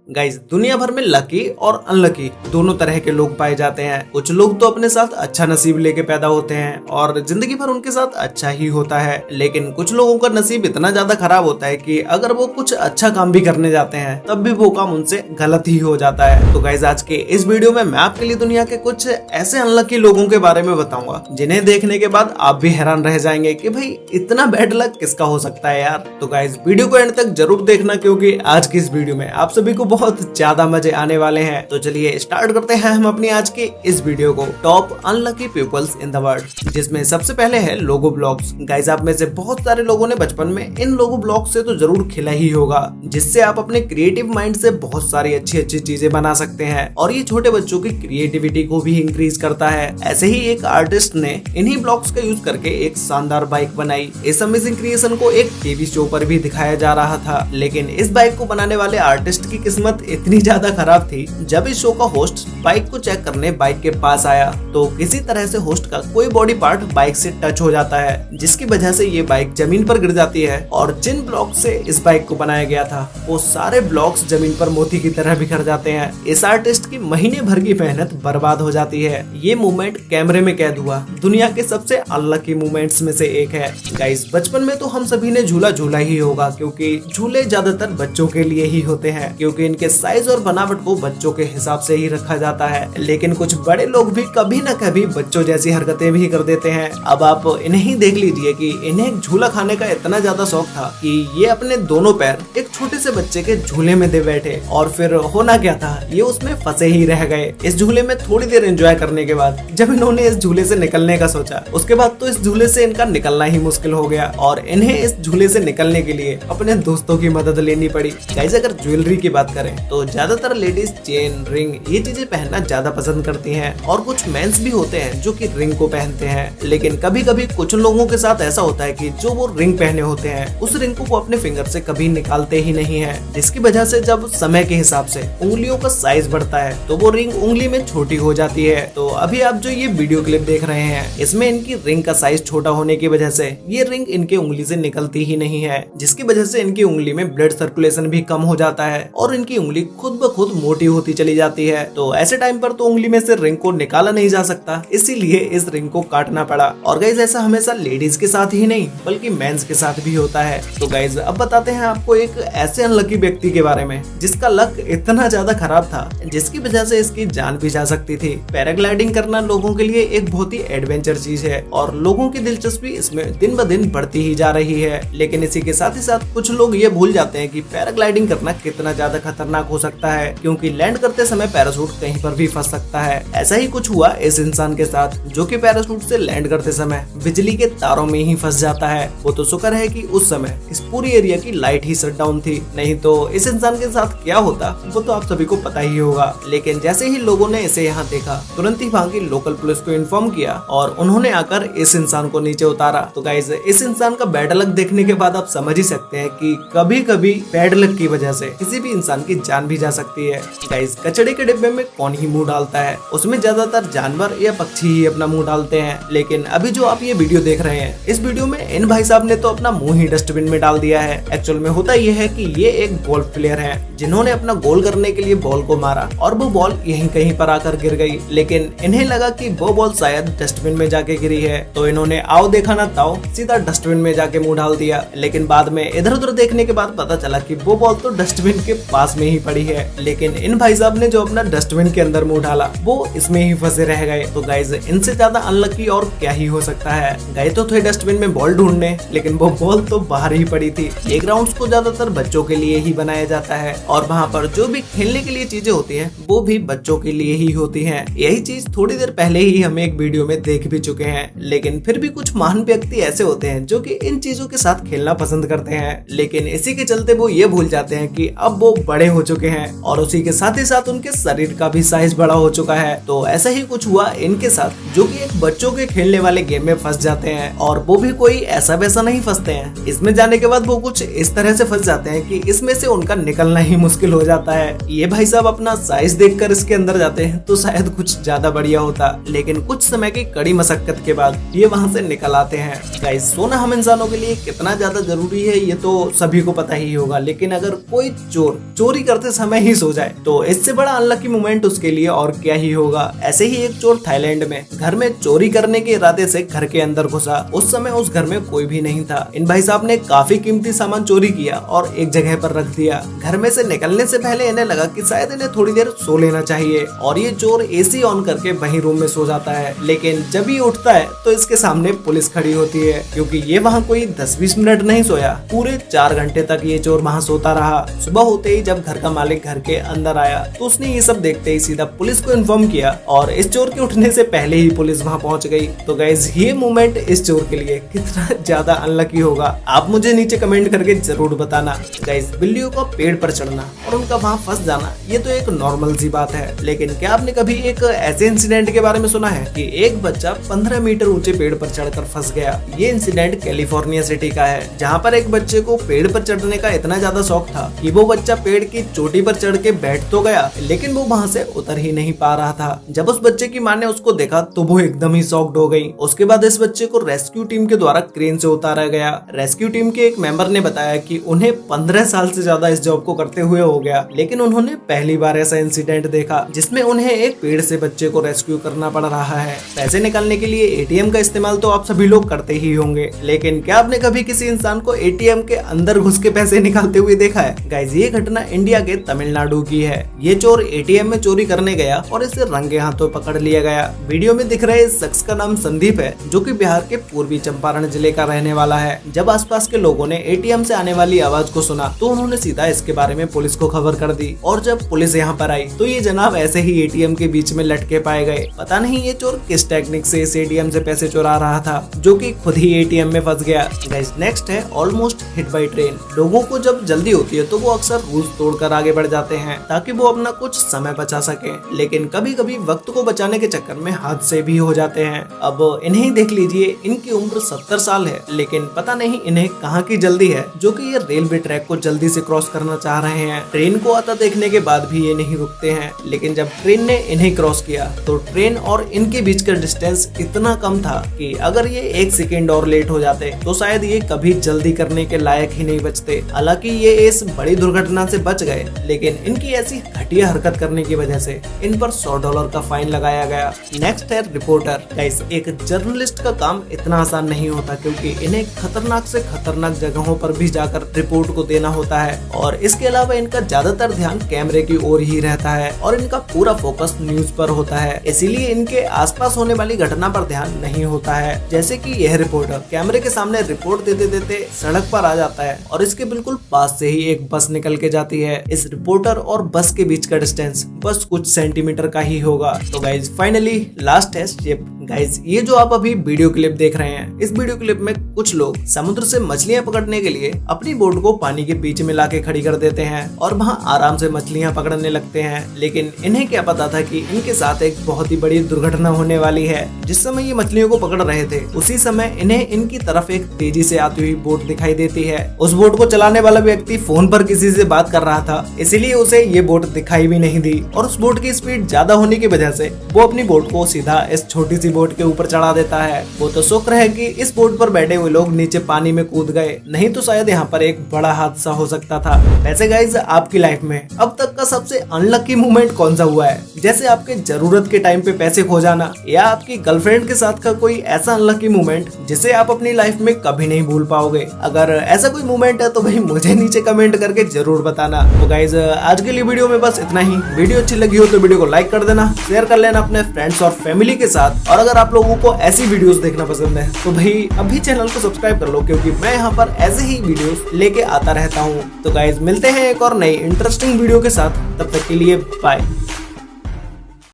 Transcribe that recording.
Guys, दुनिया भर में लकी और अनलकी दोनों तरह के लोग पाए जाते हैं। कुछ लोग तो अपने साथ अच्छा नसीब लेके पैदा होते हैं और जिंदगी भर उनके साथ अच्छा ही होता है, लेकिन कुछ लोगों का नसीब इतना ज्यादा खराब होता है कि अगर वो कुछ अच्छा काम भी करने जाते हैं तब भी वो काम उनसे गलत ही हो जाता है। तो गाइस, आज के इस वीडियो में मैं आपके लिए दुनिया के कुछ ऐसे अनलकी लोगों के बारे में बताऊंगा जिन्हें देखने के बाद आप भी हैरान रह जाएंगे कि भाई इतना बैड लक किसका हो सकता है यार। तो गाइस, वीडियो को एंड तक जरूर देखना क्योंकि आज की इस वीडियो में आप सभी को बहुत ज्यादा मजे आने वाले हैं। तो चलिए स्टार्ट करते हैं हम अपनी आज की इस वीडियो को, top unlucky peoples in the world, जिसमें सबसे पहले है लोगो ब्लॉक्स। गाइस, आप में से बहुत सारे लोगों ने बचपन में इन लोगो ब्लॉक से तो जरूर खेला ही होगा, जिससे आप अपने क्रिएटिव माइंड से बहुत सारी अच्छी अच्छी चीजें बना सकते हैं और ये छोटे बच्चों की क्रिएटिविटी को भी इंक्रीज करता है। ऐसे ही एक आर्टिस्ट ने इन्हीं ब्लॉक्स का यूज करके एक शानदार बाइक बनाई। इस अमेजिंग क्रिएशन को एक टीवी शो पर भी दिखाया जा रहा था, लेकिन इस बाइक को बनाने वाले आर्टिस्ट की किस्मत इतनी ज्यादा खराब थी। जब इस शो का होस्ट बाइक को चेक करने बाइक के पास आया तो किसी तरह से होस्ट का कोई बॉडी पार्ट बाइक से टच हो जाता है, जिसकी वजह से ये बाइक जमीन पर गिर जाती है और जिन ब्लॉक से इस बाइक को बनाया गया था वो सारे ब्लॉक्स जमीन पर मोती की तरह बिखर जाते हैं। इस आर्टिस्ट की महीने भर की मेहनत बर्बाद हो जाती है। ये मूवमेंट कैमरे में कैद हुआ दुनिया के सबसे अनलकी मूवमेंट्स में से एक है। गाइस, बचपन में तो हम सभी ने झूला झूला ही होगा क्योंकि झूले ज्यादातर बच्चों के लिए ही होते हैं, क्योंकि इनके साइज और बनावट को बच्चों के हिसाब से ही रखा जाता है। लेकिन कुछ बड़े लोग भी कभी न कभी बच्चों जैसी हरकतें भी कर देते हैं। अब आप इन्हें ही देख लीजिए कि इन्हें एक झूला खाने का इतना ज्यादा शौक था कि ये अपने दोनों पैर एक छोटे से बच्चे के झूले में दे बैठे और फिर होना क्या था, ये उसमें फंसे ही रह गए। इस झूले में थोड़ी देर एंजॉय करने के बाद जब इन्होंने इस झूले से निकलने का सोचा, उसके बाद तो इस झूले से इनका निकलना ही मुश्किल हो गया और इन्हें इस झूले से निकलने के लिए अपने दोस्तों की मदद लेनी पड़ी। गाइस, अगर ज्वेलरी की बात करें तो ज्यादातर लेडीज चेन, रिंग ये चीजें पहनना ज्यादा पसंद करती हैं और कुछ मेंस भी होते हैं जो कि रिंग को पहनते हैं। लेकिन कभी कभी कुछ लोगों के साथ ऐसा होता है कि जो वो रिंग पहने होते हैं उस रिंग को वो अपने फिंगर से कभी निकालते ही नहीं है, जिसकी वजह से जब समय के हिसाब से उंगलियों का साइज बढ़ता है तो वो रिंग उंगली में छोटी हो जाती है। तो अभी आप जो ये वीडियो क्लिप देख रहे हैं इसमें इनकी रिंग का साइज छोटा होने की वजह से ये रिंग इनके उंगली से निकलती ही नहीं है, जिसकी वजह से इनकी उंगली में ब्लड सर्कुलेशन भी कम हो जाता है और इनकी उंगली खुद ब खुद मोटी होती चली जाती है। तो ऐसे टाइम पर तो उंगली में से रिंग को निकाला नहीं जा सकता, इसीलिए इस रिंग को काटना पड़ा। और गाइज, ऐसा हमेशा लेडीज के साथ ही नहीं बल्कि मेंस के साथ भी होता है। तो गाइज, अब बताते हैं आपको एक ऐसे अनलकी व्यक्ति के बारे में जिसका लक इतना ज्यादा खराब था जिसकी वजह से इसकी जान भी जा सकती थी। पैराग्लाइडिंग करना लोगों के लिए एक बहुत ही एडवेंचर चीज है और लोगों की दिलचस्पी इसमें दिन ब दिन बढ़ती ही जा रही है। लेकिन इसी के साथ ही साथ कुछ लोग ये भूल जाते हैं कि पैराग्लाइडिंग करना कितना ज्यादा खतरनाक हो सकता है, क्योंकि लैंड करते समय पैराशूट कहीं पर भी फंस सकता है। ऐसा ही कुछ हुआ इस इंसान के साथ जो कि पैराशूट से लैंड करते समय बिजली के तारों में ही फंस जाता है। वो तो शुक्र है कि उस समय इस पूरी एरिया की लाइट ही शट डाउन थी, नहीं तो इस इंसान के साथ क्या होता वो तो आप सभी को पता ही होगा। लेकिन जैसे ही लोगों ने इसे यहाँ देखा तुरंत ही वहाँ की लोकल पुलिस को इन्फॉर्म किया और उन्होंने आकर इस इंसान को नीचे उतारा। तो गाइस, इस इंसान का बैड लक देखने के बाद आप समझ ही सकते हैं कि कभी कभी बैड लक की वजह से किसी भी इंसान की जान भी जा सकती है। गाइस, कचड़े के डिब्बे में कौन ही मुंह डालता है, उसमें ज्यादातर जानवर या पक्षी ही अपना मुंह डालते हैं। लेकिन अभी जो आप ये वीडियो देख रहे हैं इस वीडियो में इन भाई साहब ने तो अपना मुंह ही डस्टबिन में डाल दिया है। एक्चुअल में होता यह है कि ये एक गोल्फ प्लेयर है जिन्होंने अपना गोल करने के लिए बॉल को मारा और वो बॉल यहीं कहीं पर आकर गिर गई, लेकिन इन्हें लगा कि वो बॉल शायद डस्टबिन में जाके गिरी है, तो इन्होंने आओ देखा ना ताओ सीधा डस्टबिन में जाके मुंह डाल दिया। लेकिन बाद में इधर उधर देखने के बाद पता चला कि वो बॉल तो डस्टबिन के पास में ही पड़ी है, लेकिन इन भाई साहब ने जो अपना डस्टबिन के अंदर मुंह डाला वो इसमें ही फंसे रह गए। तो गाइज, इनसे ज्यादा अनलकी और क्या ही हो सकता है। गए तो थे डस्टबिन में बॉल ढूंढने, लेकिन वो बॉल तो बाहर ही पड़ी थी। प्लेग्राउंड्स को ज्यादातर बच्चों के लिए ही बनाया जाता है और वहाँ पर जो भी खेलने के लिए चीजें होती हैं वो भी बच्चों के लिए ही होती हैं। यही चीज थोड़ी देर पहले ही हम एक वीडियो में देख भी चुके हैं, लेकिन फिर भी कुछ महान व्यक्ति ऐसे होते हैं जो कि इन चीजों के साथ खेलना पसंद करते हैं, लेकिन इसी के चलते वो ये भूल जाते हैं कि अब वो बड़े हो चुके हैं और उसी के साथ ही साथ उनके शरीर का भी साइज बड़ा हो चुका है। तो ऐसा ही कुछ हुआ इनके साथ, जो कि एक बच्चों के खेलने वाले गेम में फंस जाते हैं और वो भी कोई ऐसा वैसा नहीं फंसते हैं। इसमें जाने के बाद वो कुछ इस तरह से फंस जाते हैं कि इसमें से उनका निकलना ही मुश्किल हो जाता है। ये भाई साहब अपना साइज देखकर इसके अंदर जाते हैं तो शायद कुछ ज्यादा बढ़िया होता, लेकिन कुछ समय की कड़ी मशक्कत के बाद ये वहाँ से निकल आते हैं। गाइस, सोना हम इंसानों के लिए कितना ज्यादा जरूरी है ये तो सभी को पता ही होगा, लेकिन अगर कोई चोर चोरी करते समय ही सो जाए, तो इससे बड़ा अनलकी मोमेंट उसके लिए और क्या ही होगा। ऐसे ही एक चोर थाईलैंड में घर में चोरी करने के इरादे से घर के अंदर घुसा। उस समय उस घर में कोई भी नहीं था। इन भाई साहब ने काफी कीमती सामान चोरी किया और एक जगह पर रख दिया। घर में से निकलने से पहले इन्हें लगा कि शायद इन्हें थोड़ी देर सो लेना चाहिए और ये चोर एसी ऑन करके वही रूम में सो जाता है। लेकिन जब ये उठता है तो इसके सामने पुलिस खड़ी होती है, क्योंकि ये वहाँ कोई 10-20 मिनट नहीं सोया, पूरे 4 घंटे तक ये चोर वहाँ सोता रहा। सुबह होते ही जब घर का मालिक घर के अंदर आया तो उसने ये सब देखते ही सीधा पुलिस को इन्फॉर्म किया और इस चोर के उठने से पहले ही पुलिस वहाँ पहुँच गई। तो गाइज ये मोमेंट इस चोर के लिए कितना ज्यादा अनलकी होगा, आप मुझे नीचे कमेंट करके जरूर बताना। गाइज बिल्लियों का पेड़ पर चढ़ना और उनका वहाँ फंस जाना ये तो एक नॉर्मल सी बात है, लेकिन क्या आपने कभी एक ऐसे इंसिडेंट के बारे में सुना है कि एक बच्चा 15 मीटर ऊंचे पेड़ पर चढ़कर फंस गया। ये इंसिडेंट कैलिफोर्निया सिटी का है, जहाँ पर एक बच्चे को पेड़ पर चढ़ने का इतना ज्यादा शौक था कि वो बच्चा पेड़ की चोटी पर चढ़ के बैठ तो गया, लेकिन वो वहाँ से उतर ही नहीं पा रहा था। जब उस बच्चे की माँ ने उसको देखा तो वो एकदम ही शॉक्ड हो गई। उसके बाद इस बच्चे को रेस्क्यू टीम के द्वारा क्रेन से उतारा गया। रेस्क्यू टीम के एक मेंबर ने बताया कि उन्हें 15 साल से ज्यादा इस जॉब को करते हुए हो गया, लेकिन उन्होंने पहली बार ऐसा इंसिडेंट देखा जिसमें उन्हें एक पेड़ से बच्चे को रेस्क्यू करना पड़ रहा है। पैसे निकालने के लिए एटीएम का इस्तेमाल तो आप सभी लोग करते ही होंगे, लेकिन क्या आपने कभी किसी इंसान को एटीएम के अंदर घुस के पैसे निकालते हुए देखा है? गाइस ये घटना इंडिया के तमिलनाडु की है। ये चोर एटीएम में चोरी करने गया और इसे रंगे हाथों पकड़ लिया गया। वीडियो में दिख रहे इस शख्स का नाम संदीप है, जो कि बिहार के पूर्वी चंपारण जिले का रहने वाला है। जब आसपास के लोगों ने एटीएम से आने वाली आवाज को सुना तो उन्होंने सीधा इसके बारे में पुलिस को खबर कर दी और जब पुलिस यहाँ पर आई तो ये जनाब ऐसे ही एटीएम के बीच में लटके पाए गए। पता नहीं ये चोर किस टेक्निक से इस एटीएम से पैसे चुरा रहा था, जो कि खुद ही एटीएम में फंस गया। गाइस नेक्स्ट है ऑलमोस्ट हिट बाय ट्रेन। लोगों को जब जल्दी होती है तो वो अक्सर रूल्स तोड़कर आगे बढ़ जाते हैं ताकि वो अपना कुछ समय बचा सके, लेकिन कभी कभी वक्त को बचाने के चक्कर में हादसे भी हो जाते हैं। अब इन्हें देख लीजिए, इनकी उम्र 70 साल है, लेकिन पता नहीं इन्हें कहाँ की जल्दी है जो कि ये रेलवे ट्रैक को जल्दी से क्रॉस करना चाह रहे हैं। ट्रेन को आता देखने के बाद भी ये नहीं रुकते हैं, लेकिन जब ट्रेन ने इन्हें क्रॉस किया तो ट्रेन और इनके बीच का डिस्टेंस इतना कम था कि अगर ये 1 सेकेंड और लेट हो जाते तो शायद ये कभी जल्दी करने के लायक ही नहीं बचते। हालांकि ये इस बड़ी दुर्घटना से बच गए, लेकिन इनकी ऐसी घटिया हरकत करने की वजह से इन पर $100 का फाइन लगाया गया। नेक्स्ट है रिपोर्टर। गाइस एक जर्नलिस्ट का काम इतना आसान नहीं होता, क्योंकि इन्हें खतरनाक से खतरनाक जगहों पर भी जाकर रिपोर्ट को देना होता है और इसके अलावा इनका ज्यादातर ध्यान कैमरे की ओर ही रहता है और इनका पूरा फोकस न्यूज पर होता है, इसीलिए इनके आसपास होने वाली घटना पर ध्यान नहीं होता है। जैसे कि यह रिपोर्टर कैमरे के सामने रिपोर्ट देते देते सड़क पर आ जाता है और इसके बिल्कुल पास से ही एक बस निकल के जाती है। इस रिपोर्टर और बस के बीच का डिस्टेंस बस कुछ सेंटीमीटर का ही होगा। तो गाइज फाइनली लास्ट है शिप। गाइज ये जो आप अभी वीडियो क्लिप देख रहे हैं, इस वीडियो क्लिप में कुछ लोग समुद्र से मछलियां पकड़ने के लिए अपनी बोट को पानी के बीच में लाके खड़ी कर देते हैं और वहां आराम से मछलियां पकड़ने लगते हैं, लेकिन इन्हें क्या पता था कि इनके साथ एक बहुत ही बड़ी दुर्घटना होने वाली है। जिस समय ये मछलियों को पकड़ रहे थे उसी समय इन्हें इनकी तरफ एक तेजी से आती हुई बोट दिखाई देती है। उस बोट को चलाने वाला व्यक्ति फोन पर किसी से बात कर रहा था, इसीलिए उसे ये बोट दिखाई भी नहीं दी और उस बोट की स्पीड ज्यादा होने की वजह से वो अपनी बोट को सीधा इस छोटी सी बोट के ऊपर चढ़ा देता है। वो तो शुक्र है कि इस बोट पर बैठे हुए लोग नीचे पानी में कूद गए, नहीं तो शायद यहाँ पर एक बड़ा हादसा हो सकता था। वैसे गाइज आपकी लाइफ में अब तक का सबसे अनलकी मोमेंट कौन सा हुआ है? जैसे आपके जरूरत के टाइम पे पैसे खो जाना या आपकी गर्लफ्रेंड के साथ का कोई ऐसा अनलकी मोमेंट जिसे आप अपनी लाइफ में कभी नहीं भूल पाओगे। अगर ऐसा कोई मोमेंट है तो भाई मुझे नीचे कमेंट करके जरूर बताना। तो गाइज आज के लिए वीडियो में बस इतना ही। वीडियो अच्छी लगी हो तो वीडियो को लाइक कर देना, शेयर कर लेना अपने फ्रेंड्स और फैमिली के साथ, और अगर आप लोगों को ऐसी वीडियोस देखना पसंद है तो भाई अभी चैनल को सब्सक्राइब कर लो, क्योंकि मैं यहाँ पर ऐसे ही वीडियोस लेके आता रहता हूँ। तो गाइज मिलते हैं एक और नई इंटरेस्टिंग वीडियो के साथ, तब तक के लिए बाय।